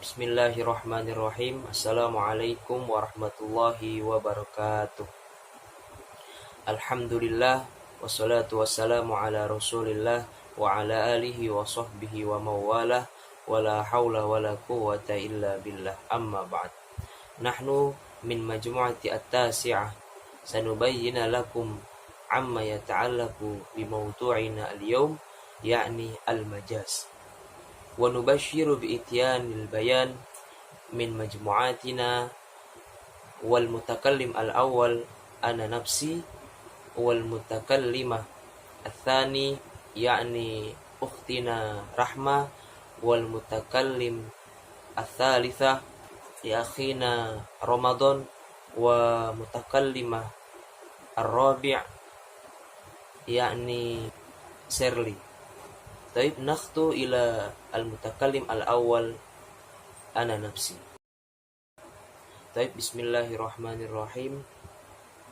Bismillahirrahmanirrahim. Assalamualaikum warahmatullahi wabarakatuh. Alhamdulillah, wassalatu wassalamu ala rasulillah wa ala alihi wa sahbihi wa mawalah, wa la hawla wa la quwwata illa billah, amma ba'd. Nahnu min majmu'ati at-tasi'ah sanubayyina lakum amma yata'allaku bimawdu'ina al-yawm, ya'ni al-majaz. Wa nubashiru bi'ityanil bayan min majmu'atina wal mutakallim al-awwal ana nafsi wal mutakallimah al-thani ya'ni ukhtina Rahma wal mutakallim al-thalithah ya akhina Ramadan wa mutakallimah al-rabi' ya'ni Serli. Taib nakhtu ila al-mutakallim al-awwal ana nafsi. Taib bismillahirrahmanirrahim.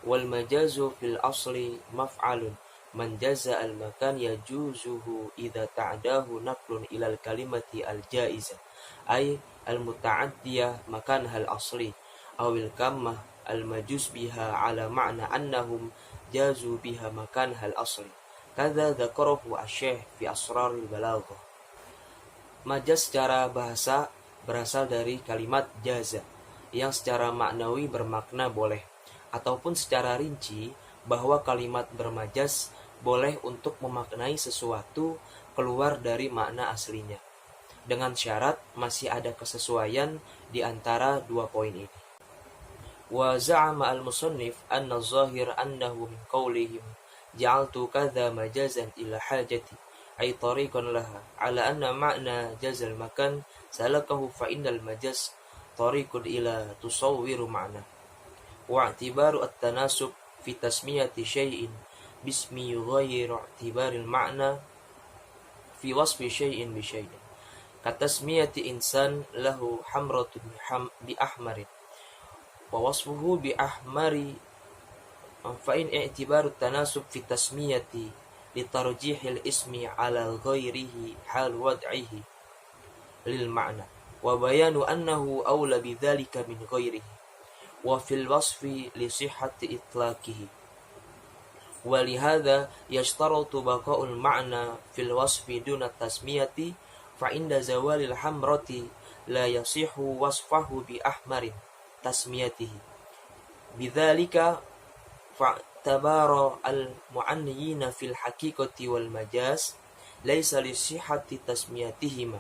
Wal majazu fil asli maf'alun man jaza al-makan yajuzuhu idza ta'dahu naqlun ila al-kalimati al-jaiza ay al-muta'addiyah makan hal asli awil kammah al-majuz biha ala ma'na annahum jazu biha makan hal asli. Kadza dzakarahu asy-syekh fi asraril balaghah. Majaz secara bahasa berasal dari kalimat jaza yang secara maknawi bermakna boleh, ataupun secara rinci bahwa kalimat bermajaz boleh untuk memaknai sesuatu keluar dari makna aslinya, dengan syarat masih ada kesesuaian di antara dua poin ini. Wa za'ama al-musannif anna zahir annahu min qawlihim ja'altu kadza majazan ila hajati ay tariqan laha ala anna ma'na jazal makan salakahu fa innal majaz tariqun ila tusawwiru ma'na wa i'tibaru at-tanasub fi tasmiyati syai'in bismi yughayyiru i'tibaril ma'na fi wasfi syai'in bi syai'in katasmiyati insan lahu hamratun bi ahmarin wa wasfuhu bi ahmari fa in i'tibaru tanasub fi tasmiyati li tarjihil ismi ala ghairihi hal wad'ihi lil ma'na wa bayanu annahu awla bidzalika min ghairihi wa fil wasfi li sihhati itlaqihi wa li hadza yashtaratu baqa'ul ma'na fil wasfi duna tasmiyati fa inda zawalil hamrati la yasihu wasfahu bi ahmarin tasmiyatihi bidzalika fa'tabara al-mu'anniyina fil haqiqati wal majaz laysa li sihhati tasmiyatihima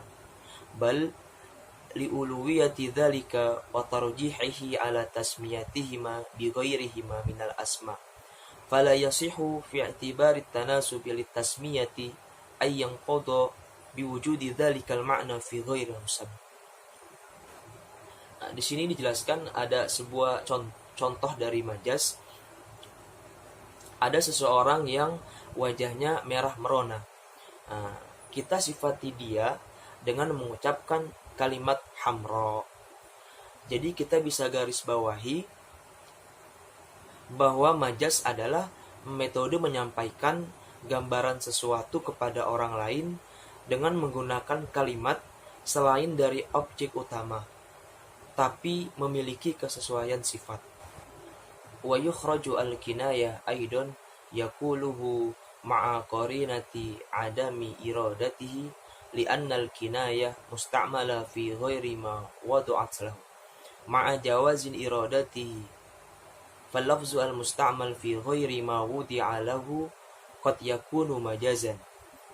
bal li uluwiyati dzalika wa tarjihihi ala tasmiyatihima bi ghairihima minal asma fala yasihu fi i'tibari tanasub li tasmiyati ay yanqada bi wujudi dzalikal ma'na fi ghairi musamma. Di sini dijelaskan ada sebuah contoh dari majaz. Ada seseorang yang wajahnya merah merona. Kita sifati dia dengan mengucapkan kalimat hamra. Jadi kita bisa garis bawahi bahwa majaz adalah metode menyampaikan gambaran sesuatu kepada orang lain dengan menggunakan kalimat selain dari objek utama, tapi memiliki kesesuaian sifat. Wa yukhraju al-kinayah aidan yaquluhu ma'a qarinati adami iradatihi li'anna al-kinayah musta'mala fi ghairi ma wadu'at lahu ma'a jawazin iradatihi fal-lafzu al-musta'mal fi ghairi ma wudi'a lahu qad yakunu majazan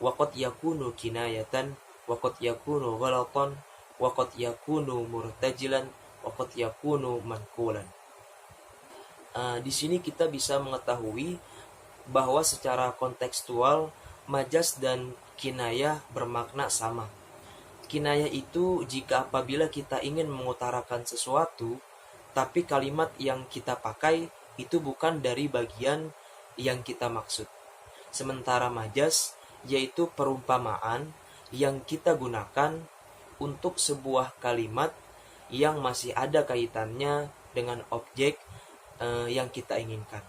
wa qad yakunu kinayatan wa qad yakunu ghalatan wa qad yakunu murtajilan wa qad yakunu manqulan. Di sini kita bisa mengetahui bahwa secara kontekstual majaz dan kinayah bermakna sama. Kinayah itu jika apabila kita ingin mengutarakan sesuatu, tapi kalimat yang kita pakai itu bukan dari bagian yang kita maksud. Sementara majaz yaitu perumpamaan yang kita gunakan untuk sebuah kalimat yang masih ada kaitannya dengan objek yang kita inginkan.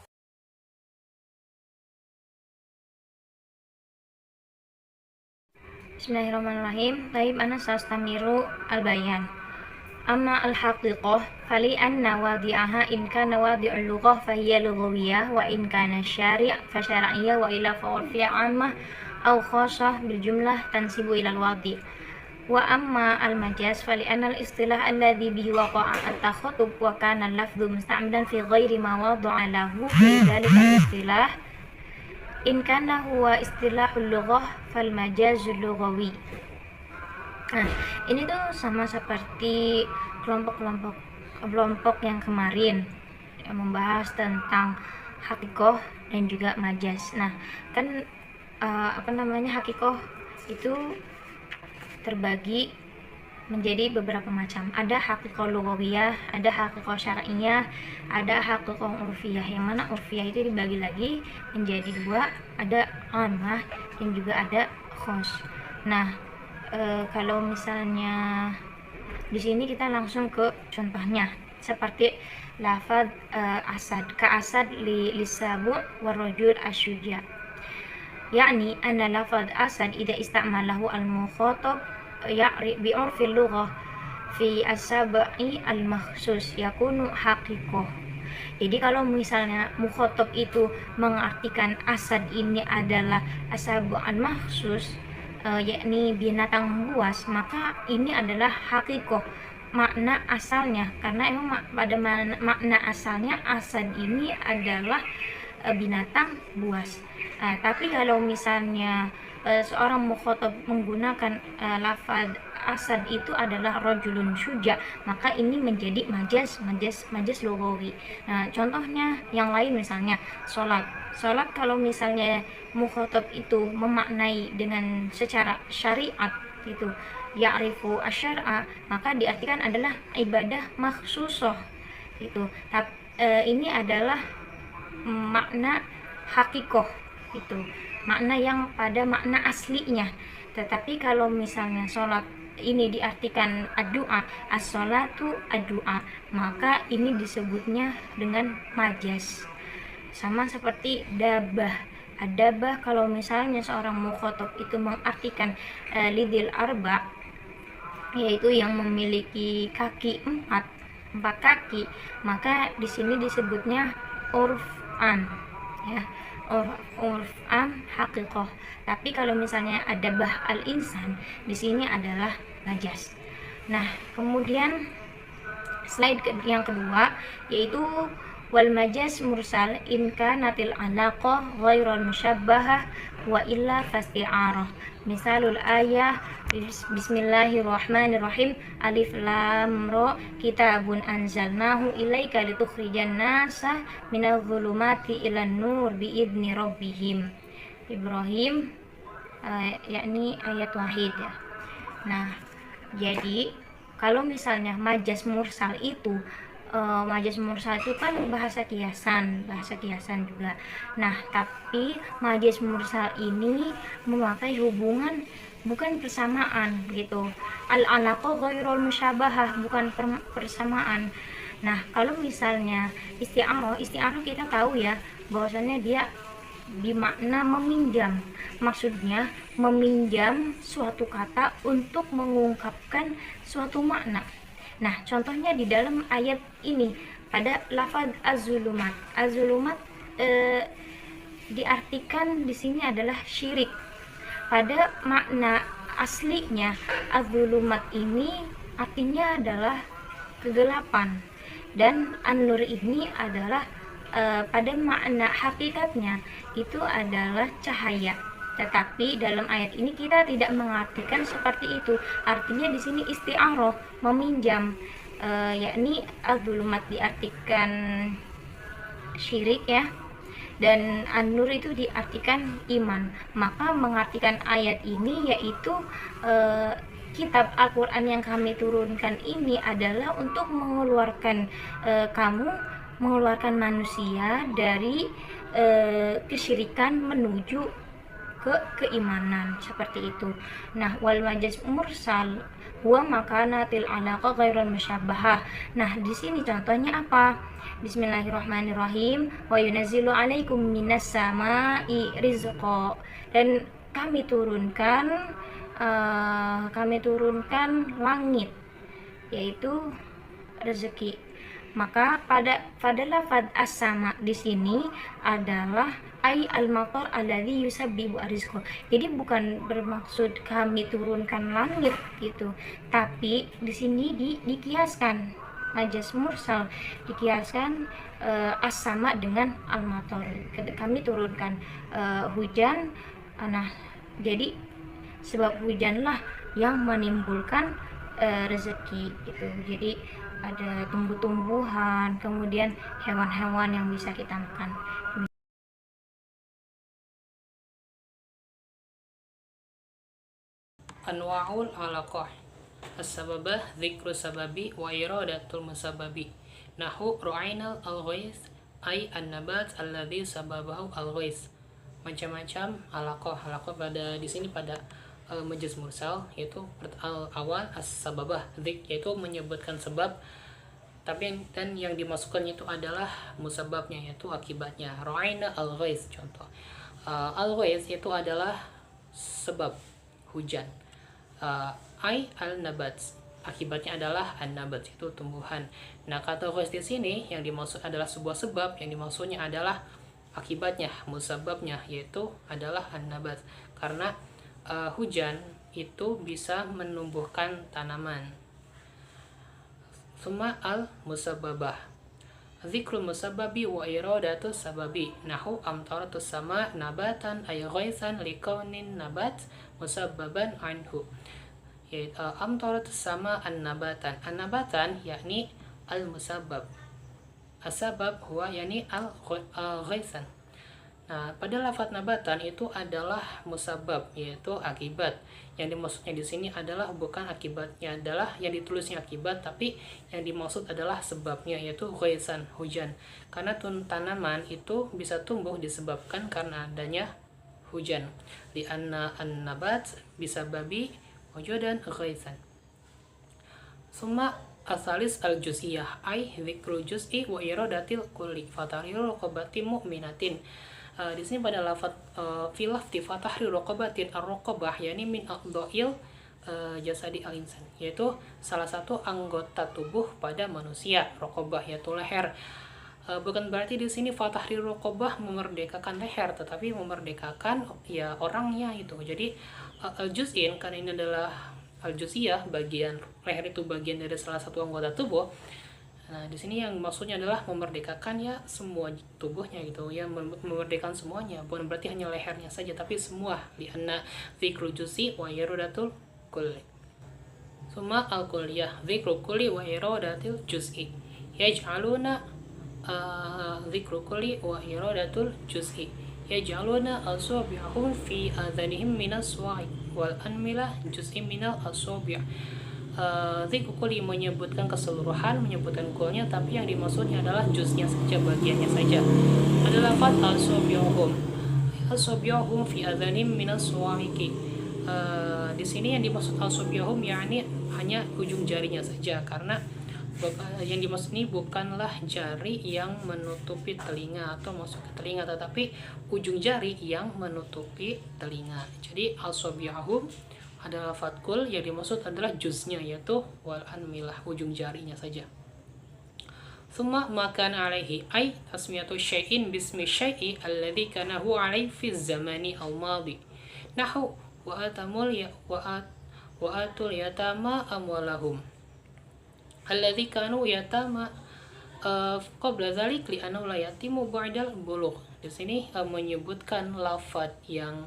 Bismillahirrahmanirrahim. Taib ana sastamiru al-bayan. Amma al-haqiqah fali anna wadi'aha in kana wadi'ul lughah fahiya lughawiyah wa in kana syari' fa syar'iyyah wa ila fa urfiyah 'ammah aw khassah bil jumlah tansibu ila al-wadi'. Wa amma al-majaz fali anna al-istilah alladhi bihi waqa'a at-takhatub wa kana al-lafdhu musta'malan fi ghairi ma wada'a lahu fi dhalika al-istilah in kana huwa istilahul lughah fal majazul lughawi. Nah, ini tuh sama seperti kelompok yang kemarin yang membahas tentang hakikoh dan juga majaz. Nah, kan hakikoh itu terbagi menjadi beberapa macam. Ada hakikoh lughawiyah, ada hakikoh syar'iyah, ada hakikoh urfiyah. Yang mana urfiyah itu dibagi lagi menjadi dua, ada ammah dan juga ada khos. Nah, kalau misalnya di sini kita langsung ke contohnya seperti lafaz asad, ka asad lisabu warajul asyuja, yakni anna lafaz asad idza ista'malahu al-mukhatab ya'ri bi urfil lughah fi as-sab'i al-makhsus yakunu haqiqah. Jadi kalau misalnya mukhatab itu mengartikan asad ini adalah as-sab'u al-makhsus, yakni binatang buas, maka ini adalah hakikoh makna asalnya, karena emang pada makna asalnya asad ini adalah binatang buas. Tapi kalau misalnya seorang mukhatab menggunakan lafaz asad itu adalah rajulun syuja, maka ini menjadi majaz lughawi. Nah, contohnya yang lain misalnya salat kalau misalnya mukhatab itu memaknai dengan secara syariat gitu, ya'rifu asyara, maka diartikan adalah ibadah makhsusah gitu. Tapi ini adalah makna hakikoh itu, makna yang pada makna aslinya. Tetapi kalau misalnya sholat ini diartikan ad-du'a, as-sholatu ad-du'a, maka ini disebutnya dengan majaz. Sama seperti dabah. Ad-dabah kalau misalnya seorang mukhatab itu mengartikan lidil arba, yaitu yang memiliki kaki empat kaki, maka di sini disebutnya urfan, ya, urfan haqiqah. Tapi kalau misalnya adabah al-insan, di sini adalah majaz. Nah, kemudian slide yang kedua yaitu wal majaz mursal in kanatil alaqah ghairal musyabbahah wa illa fasti'arah. Misalul ayah bismillahirrahmanirrahim alif lam ra kitabun anzalnahu ilaika litukhrijan nasa minadh dhulumati ilan nur biidzni rabbihim. Ibrahim yakni ayat wahid ya. Nah, jadi kalau misalnya majaz mursal itu majaz mursal itu kan bahasa kiasan juga. Nah, tapi majaz mursal ini memakai hubungan bukan persamaan gitu. Al-alaqah ghairul musyabahah, bukan persamaan. Nah, kalau misalnya isti'arah kita tahu ya bahwasannya dia dimakna meminjam. Maksudnya meminjam suatu kata untuk mengungkapkan suatu makna. Nah, contohnya di dalam ayat ini pada lafaz az-zulumat. Az-zulumat diartikan di sini adalah syirik. Pada makna aslinya az-zulumat ini artinya adalah kegelapan, dan an-nur ini adalah pada makna hakikatnya itu adalah cahaya. Tetapi dalam ayat ini kita tidak mengartikan seperti itu. Artinya di sini isti'arah, meminjam, yakni az-zulumat diartikan syirik ya, dan an-nur itu diartikan iman. Maka mengartikan ayat ini yaitu kitab Al-Quran yang kami turunkan ini adalah untuk mengeluarkan mengeluarkan manusia dari kesyirikan menuju ke keimanan, seperti itu. Nah, wal majaz mursal huwa makanatil alaqah ghairal musyabbahah. Nah, di sini contohnya apa? Bismillahirrahmanirrahim. Wa yunazzilu 'alaikum minas sama'i rizqa. Dan kami turunkan langit, yaitu rezeki. Maka pada lafaz as-sama di sini adalah ai al-matar alladzi yusabbibu arizqa. Jadi bukan bermaksud kami turunkan langit gitu, tapi di sini dikiaskan majas mursal, dikiaskan as-sama dengan al-matar. Kami turunkan hujan. Nah, jadi sebab hujanlah yang menimbulkan rezeki gitu. Jadi ada tumbuh-tumbuhan, kemudian hewan-hewan yang bisa kita makan. Anwa'ul alaqah. As-sababah dzikru sababi wa iradatul musababi. Nahu ru'ainal al-ghais ay an-nabat alladhi sababahu al-ghais. Macam-macam alaqah. Alaqah pada di sini pada majaz mursal, yaitu awal as-sababah dzik, yaitu menyebutkan sebab, tapi dan yang dimasukkannya itu adalah musababnya, yaitu akibatnya. Ru'aina al-ghais contoh. Al-ghais itu adalah sebab hujan. Ai al-nabat, akibatnya adalah an-nabat, itu tumbuhan. Nah, kata ghais di sini yang dimaksud adalah sebuah sebab, yang dimaksudnya adalah akibatnya, musababnya, yaitu adalah an-nabat. Karena hujan itu bisa menumbuhkan tanaman. Summa al-musababah. Zikrul musababi wa iradatu sababi. Nahu amtaratus sama nabatan ay ghaisan likaunin nabat musabbaban anhu. Amtaratus sama an-nabatan. An-nabatan yakni al-musabbab. As-sabab huwa yakni al-ghaisan. Nah, pada lafaz nabatan itu adalah musabab, yaitu akibat. Yang dimaksudnya di sini adalah bukan akibatnya, adalah yang ditulisnya akibat, tapi yang dimaksud adalah sebabnya, yaitu ghaisan, hujan. Karena tanaman itu bisa tumbuh disebabkan karena adanya hujan. Li anna an-nabat bisa babi wujudan ghaisan. Summa asalis al-juz'iyah ay dzikrul juz'i wa iradatil kulli fatahriru raqabatin mu'minatin. Di sini pada lafaz filafti fatahriru raqabatin, ar-raqabah yakni min a'dha'il jasadi al-insan, yaitu salah satu anggota tubuh pada manusia. Raqabah yaitu leher. Bukan berarti di sini fatahriru raqabah memerdekakan leher, tetapi memerdekakan ya orangnya itu. Jadi al-juz'in, karena ini adalah al-juz'iyah, bagian leher itu bagian dari salah satu anggota tubuh. Nah, di sini yang maksudnya adalah memerdekakan ya semua tubuhnya gitu ya, memerdekakan semuanya, bukan berarti hanya lehernya saja, tapi semua. Li anna dzikrul juz'i wa iradatul kulli. Summa al-kulliyah dzikrul kulli wa iradatul juz'i. Yaj'aluna dzikrul kulli wa iradatul juz'i. Yaj'aluna asabi'ahum fi adhanihim minas wa'i wal anmilah juz'in minal asabi'. Dzikru kulli menyebutkan keseluruhan, menyebutkan kulnya, tapi yang dimaksudnya adalah juznya saja, bagiannya saja. Ada lafaz asabi'ahum. Asabi'ahum fi adhanihim minas wa'iqi. Di sini yang dimaksud asabi'ahum yakni hanya ujung jarinya saja, karena yang dimaksud ini bukanlah jari yang menutupi telinga atau masuk ke telinga, tetapi ujung jari yang menutupi telinga. Jadi asabi'ahum adalah fatkul, yang dimaksud adalah juznya, yaitu wal anmilah, ujung jarinya saja. Summa makan alaihi ay tasmiyatu syai'in bismi syai'i alladhi kana hu alaihi fi zamani al madi. Nahu wa atamul wa atul yatama amwalahum alladhi kanu yatama qabla dzalik li annahu la yatimu ba'dal bulugh. Di sini menyebutkan lafaz yang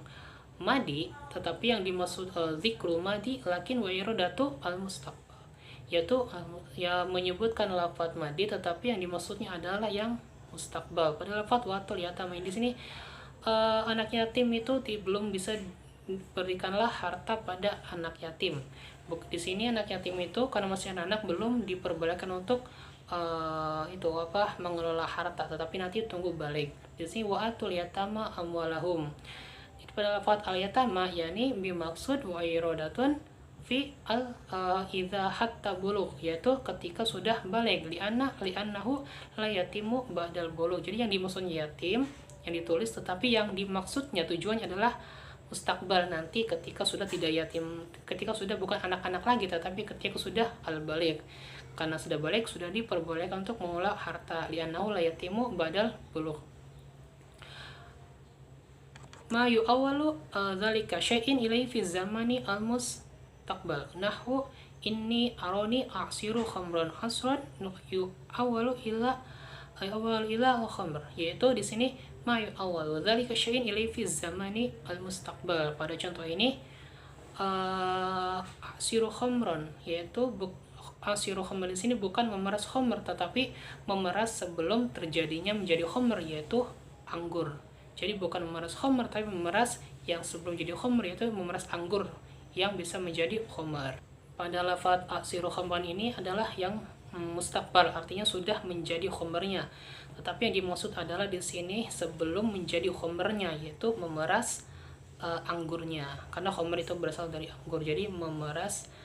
madi, tetapi yang dimaksud zikrul madi lakin wa iradatu al-mustaqbal, yaitu ya menyebutkan lafaz madi, tetapi yang dimaksudnya adalah yang mustaqbal. Pada lafaz watul yatama di sini anak yatim itu belum bisa berikanlah harta pada anak yatim. Di sini anak yatim itu karena masih anak belum diperbolehkan untuk mengelola harta, tetapi nanti tunggu balik. Di sini wa'atul yatama amwalahum. Pada lafaz al-yatama yakni bimaksud wa iradatun fi idza hatta bulugh, yaitu ketika sudah balik. Li'annahu la yatimu ba'dal bulugh. Jadi yang dimaksud yatim yang ditulis, tetapi yang dimaksudnya tujuannya adalah mustakbal nanti ketika sudah tidak yatim, ketika sudah bukan anak-anak lagi tetapi ketika sudah al-baligh. Karena sudah balik sudah diperbolehkan untuk mengolah harta, li'annahu la yatimu badal bulugh. Ma yu'awwalu dzalika syai'in ilai fi zamani al-mustaqbal nahwu inni arani a'siru khamran asran yu'awwalu ila al-khamr, yaitu di sini ma yu'awwalu dzalika syai'in ilai fi zamani al-mustaqbal. Pada contoh ini a'siru khamran, yaitu asiru khamr di sini bukan memeras khamr tetapi memeras sebelum terjadinya menjadi khamr, yaitu anggur. Jadi bukan memeras khamr tapi memeras yang sebelum jadi khamr, yaitu memeras anggur yang bisa menjadi khamr. Pada lafaz asiru khamran ini adalah yang mustaqbal, artinya sudah menjadi khamrnya. Tetapi yang dimaksud adalah di sini sebelum menjadi khamrnya, yaitu memeras anggurnya. Karena khamr itu berasal dari anggur. Jadi memeras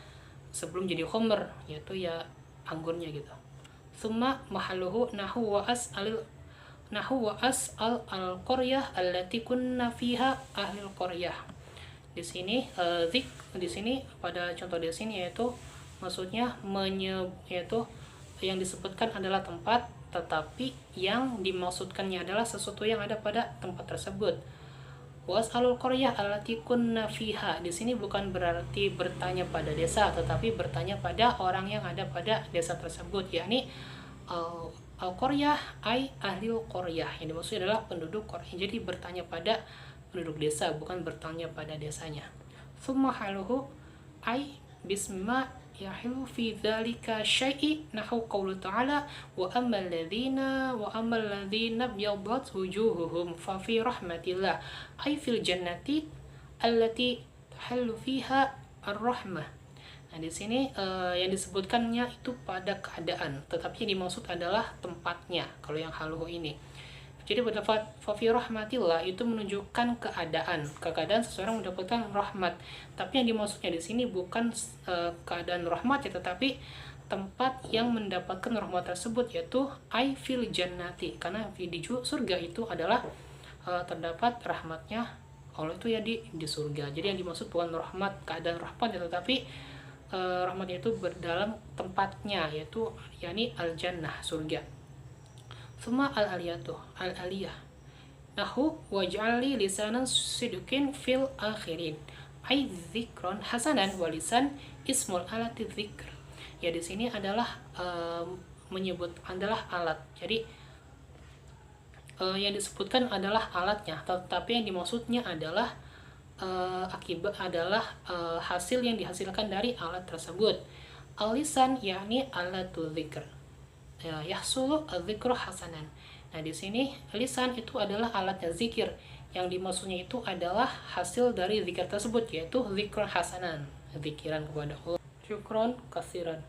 sebelum jadi khamr, yaitu ya anggurnya gitu. Summa mahalluhu nahu wa as'al al-qaryah allati kunna fiha ahlul qaryah. Di sini di sini pada contoh di sini yaitu maksudnya yaitu yang disebutkan adalah tempat, tetapi yang dimaksudkannya adalah sesuatu yang ada pada tempat tersebut. Was'alul qaryah allati kunna fiha, di sini bukan berarti bertanya pada desa, tetapi bertanya pada orang yang ada pada desa tersebut, yakni al-qaryah ay ahlil qaryah, yang dimaksud adalah penduduk qaryah. Jadi bertanya pada penduduk desa, bukan bertanya pada desanya. Tsumma haluhu ay bisma yahilu fi dzalika syai'i nahu qaulu ta'ala wa ammal ladzina byadat wujuhuhum fa fi rahmatillah ay fil jannati allati tahallu fiha ar-rahmah. Nah, di sini yang disebutkannya itu pada keadaan, tetapi yang dimaksud adalah tempatnya kalau yang haluhu ini. Jadi pada fa fi rahmatillah itu menunjukkan keadaan seseorang mendapatkan rahmat. Tapi yang dimaksudnya di sini bukan keadaan rahmat ya, tetapi tempat yang mendapatkan rahmat tersebut, yaitu ai fil jannati, karena di surga itu adalah terdapat rahmatnya Allah itu ya di surga. Jadi yang dimaksud bukan rahmat, keadaan rahmat ya, tetapi rahmatnya itu berdalam tempatnya, yaitu yakni al-jannah, surga. Suma al-aliyah nahu waj'ali lisanan sidqin fil akhirin ay dzikron hasanan walisan ismul alati dzikr. Ya di sini adalah menyebut adalah alat. Jadi yang disebutkan adalah alatnya, tetapi yang dimaksudnya adalah akibat adalah hasil yang dihasilkan dari alat tersebut. Al-lisan yakni alatu dzikr. Yahsulu al-dzikru hasanan. Nah, di sini lisan itu adalah alatnya zikir. Yang dimaksudnya itu adalah hasil dari zikir tersebut, yaitu dzikran hasanan, zikiran kepada Allah. Syukron kasiran.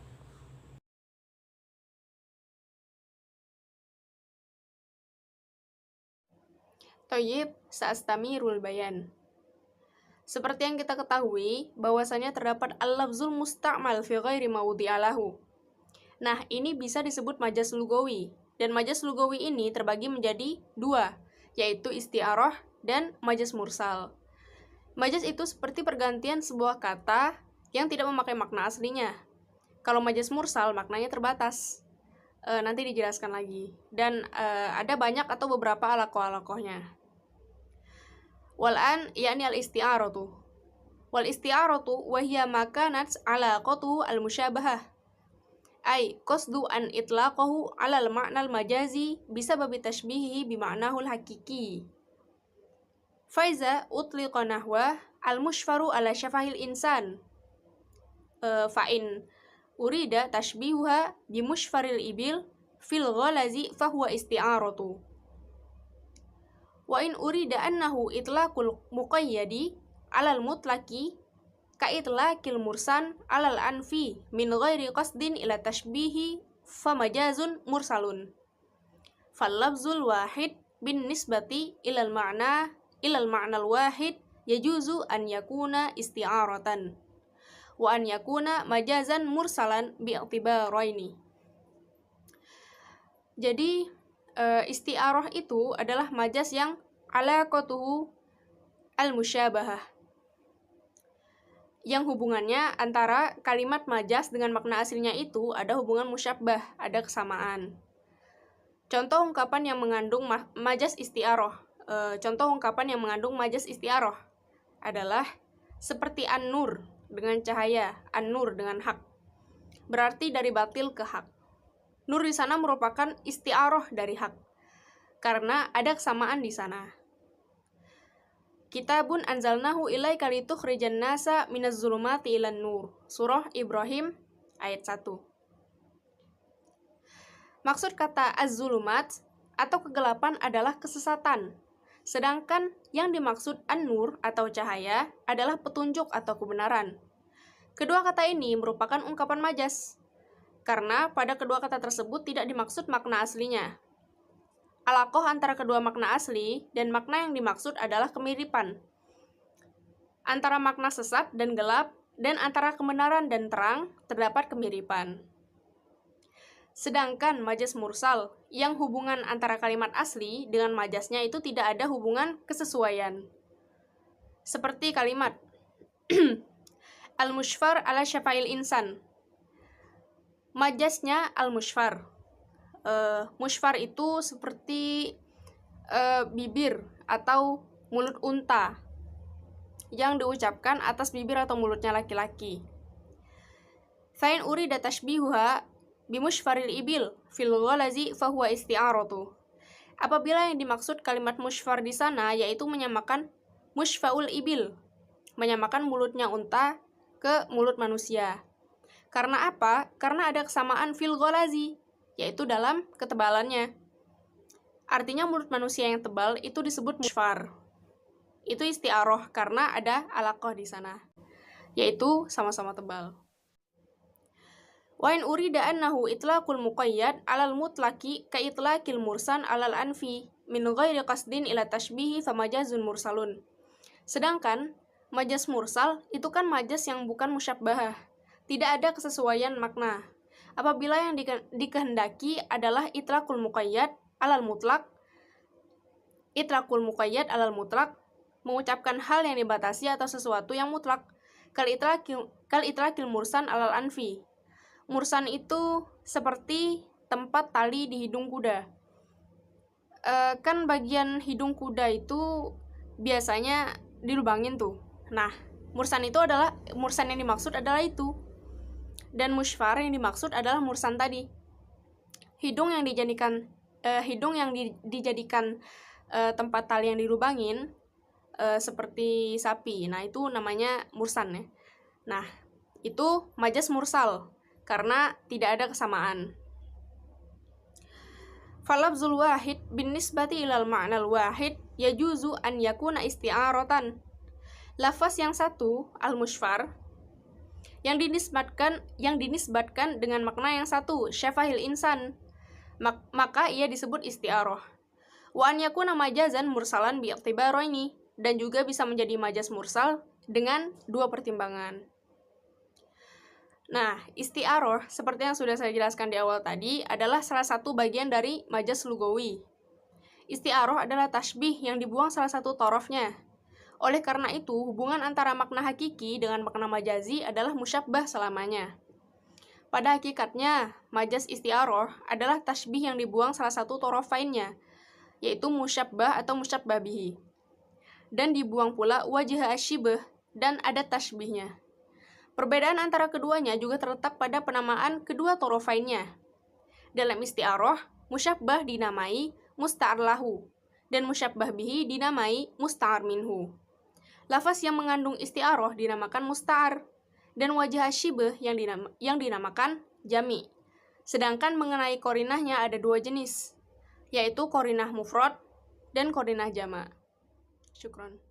Thayyib, sa'astamirul bayan. Seperti yang kita ketahui, bahwasanya terdapat al-lafzul musta'mal fi ghairi mawdi'alahu. Nah, ini bisa disebut majaz lugawi. Dan majaz lugawi ini terbagi menjadi dua, yaitu isti'arah dan majaz mursal. Majaz itu seperti pergantian sebuah kata yang tidak memakai makna aslinya. Kalau majaz mursal, maknanya terbatas. Nanti dijelaskan lagi. Dan ada banyak atau beberapa alakoh-alakohnya. Wal'an yakni al-isti'aratu. Wal isti'aratu wahiyya makanat alaqatuhu al-musyabahah. Ay qasdu an itlaqahu 'ala al-ma'na al-majazi bisababi tashbihihi bima'nahu al-haqiqi. Faiza utliqa nahwa al-mushfaru 'ala syafahil insan. Fa'in urida tashbihuha bimushfaril ibil fil ghalazi fahuwa isti'aratu. Wa in urida annahu itlaqul muqayyadi 'alal mutlaqi ka itlaqil mursan 'alal anfi min ghairi qasdin ila tashbihi famajazun mursalun. Fal lafzul wahid bin nisbati ilal ma'nal wahid yajuzu an yakuna isti'aratan wa an yakuna majazan mursalan bi'tibaraini. Jadi isti'arah itu adalah majaz yang alaqatuhu al-musyabahah. yang hubungannya antara kalimat majaz dengan makna aslinya itu ada hubungan musyabbah, ada kesamaan. Contoh ungkapan yang mengandung majaz isti'aroh. Contoh ungkapan yang mengandung majaz isti'aroh adalah seperti an-nur dengan cahaya, an-nur dengan hak. Berarti dari batil ke hak. Nur di sana merupakan isti'aroh dari hak, karena ada kesamaan di sana. Kitabun anzalnahu ilaika litukhrijan nasa minaz zulumati ilan nur. Surah Ibrahim ayat 1. Maksud kata az-zulumat atau kegelapan adalah kesesatan. Sedangkan yang dimaksud an-nur atau cahaya adalah petunjuk atau kebenaran. Kedua kata ini merupakan ungkapan majaz, karena pada kedua kata tersebut tidak dimaksud makna aslinya. Alaqoh antara kedua makna asli dan makna yang dimaksud adalah kemiripan. Antara makna sesat dan gelap dan antara kebenaran dan terang terdapat kemiripan. Sedangkan majaz mursal, yang hubungan antara kalimat asli dengan majaznya itu tidak ada hubungan kesesuaian. Seperti kalimat al-mushfar ala syafa'il insan. Majaznya al-mushfar. Mushfar itu seperti bibir atau mulut unta yang diucapkan atas bibir atau mulutnya laki-laki. Fa'in urida tashbihuha bimushfaril ibil fil ghalazi fahuwa isti'aratu. Apabila yang dimaksud kalimat mushfar di sana yaitu menyamakan mushfaul ibil, menyamakan mulutnya unta ke mulut manusia. Karena apa? Karena ada kesamaan fil ghalazi, yaitu dalam ketebalannya. Artinya mulut manusia yang tebal itu disebut mushfar. Itu isti'aroh karena ada alaqoh di sana, yaitu sama-sama tebal. Wa in urida annahu itlaqul muqayyad 'alal mutlaqi ka itlaqil mursan 'alal anfi min ghairi qasdin ila tashbihi famajazun mursalun. Sedangkan majaz mursal itu kan majaz yang bukan musyabbahah, tidak ada kesesuaian makna. Apabila yang dikehendaki adalah itlaqul muqayyad 'alal mutlaq, itlaqul muqayyad 'alal mutlaq mengucapkan hal yang dibatasi atau sesuatu yang mutlak, kal itlaqil mursan 'alal anfi. Mursan itu seperti tempat tali di hidung kuda. Kan bagian hidung kuda itu biasanya dilubangin tuh. Nah, mursan yang dimaksud adalah itu. Dan mushfar yang dimaksud adalah mursan tadi. Hidung yang dijadikan tempat tali yang dilubangin seperti sapi. Nah, itu namanya mursan ya. Nah, itu majaz mursal karena tidak ada kesamaan. Falabzul wahid bin nisbati ilal ma'nal wahid yajuzu an yakuna isti'aratan. Lafaz yang satu, al-mushfar, yang dinisbatkan dengan makna yang satu, syafahil insan, maka ia disebut isti'arah. Wa an yakuna majazan mursalan bi'tibaraini, dan juga bisa menjadi majaz mursal dengan dua pertimbangan. Nah, isti'arah, seperti yang sudah saya jelaskan di awal tadi, adalah salah satu bagian dari majaz lugawi. Isti'arah adalah tashbih yang dibuang salah satu torofnya. Oleh karena itu, hubungan antara makna hakiki dengan makna majazi adalah musyabbah selamanya. Pada hakikatnya, majaz isti'arah adalah tashbih yang dibuang salah satu torofainnya, yaitu musyabbah atau musyabbah bihi. Dan dibuang pula wajah asyibah dan adat tashbihnya. Perbedaan antara keduanya juga terletak pada penamaan kedua torofainnya. Dalam isti'arah, musyabbah dinamai musta'ar lahu, dan musyabbah bihi dinamai musta'ar minhu. Lafaz yang mengandung isti'arah dinamakan musta'ar, dan wajah asyibah yang dinamakan jami. Sedangkan mengenai korinahnya ada dua jenis, yaitu korinah mufrad dan korinah jama'. Syukron.